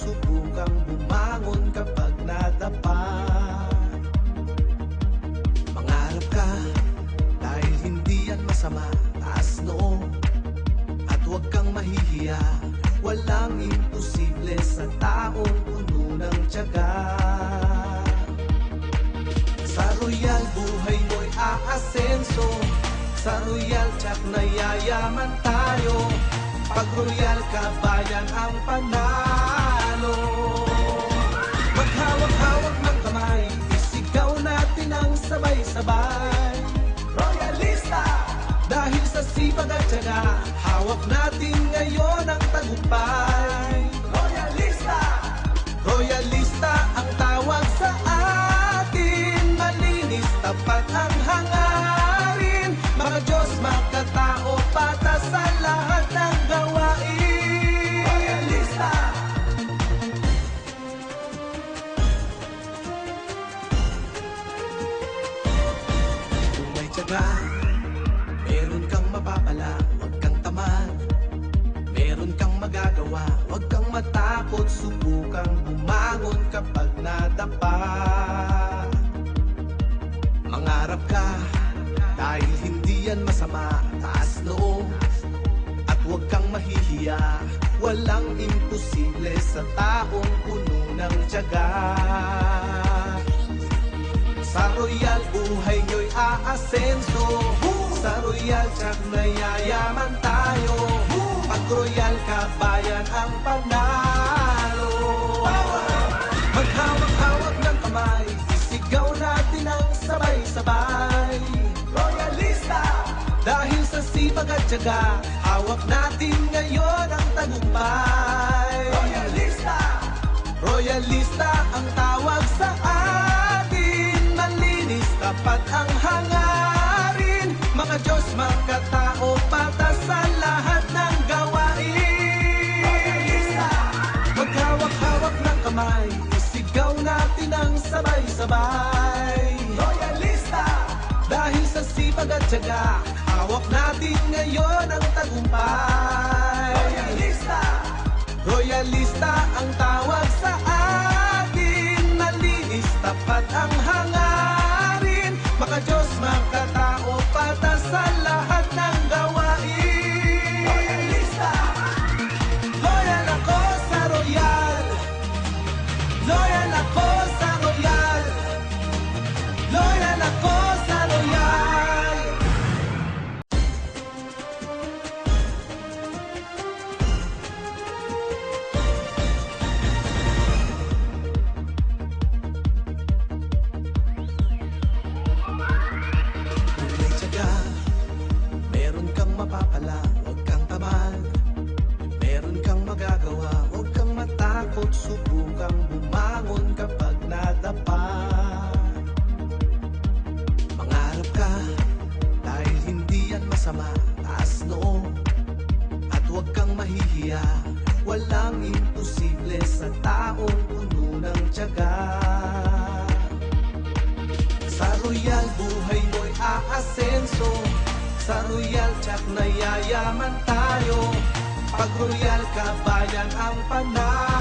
subukang bumangon kapag nadapa. Mangarap ka, dahil hindi yan masama. Taas noo, at huwag kang mahihiya. Walang imposible sa taong puno ng tiyaga. Sa Royal buhay mo'y aasenso, sa Royal Tiyak na yayaman tayo. Pag Royal ka, bayan ang panalo. Maghawak-hawak ng kamay, isigaw natin ang sabay-sabay. Royalista! Dahil sa sipag at tiyaga, hawak natin ngayon ang tagumpay. Royalista! Royalista ang tawag sa atin. Malinis, tapat ang hangarin. Mga Diyos, makatao, patas sa lahat ng gawain. Royalista! Kung may tiyaga, meron kang mapapala, huwag kang tamad. Meron kang magagawa, huwag kang matakot. Subukang bumangon kapag nadapa. Mangarap ka, dahil hindi yan masama. Taas loob, at huwag kang mahihiya. Walang imposible sa taong puno ng tiyaga. Sa Royal buhay nyo'y aasenso, sa Royal Tiyak na yayaman tayo. Pag Royal ka, bayan ang panalo. Maghawak-hawak ng kamay, isigaw natin ang sabay-sabay. Royalista! Dahil sa sipag at tiyaga, hawak natin ngayon ang tagumpay. Royalista! Royalista ang tawag sa atin. Malinis, tapat ang hangarin. Mga Diyos, makatao, patas sa lahat ng gawain. Royalista! Maghawak-hawak ng kamay, isigaw natin ang sabay-sabay. Royalista! Dahil sa sipag at tiyaga, hawak natin ngayon ang tagumpay. Royalista! Royalista ang tawag sa atin. Malinis, tapat ang hangarin. Mga Diyos, makatao, patas sa lahat ng gawain. Royalista! Loyal ako sa Royal. Loyal ako sa Royal. Loyal ako sa Royal. Kung may tiyaga, meron kang mapapala, huwag kang tamad. Meron kang magagawa, huwag kang matakot. Subukang bumangon kapag nadapa. Mangarap ka, dahil hindi yan masama. Taas noo, at huwag kang mahihiya. Walang imposible sa taong puno ng tiyaga. Sa Royal buhay mo'y aasenso, sa Royal Tiyak na yayaman tayo. Pag Royal ka, bayan ang panalo.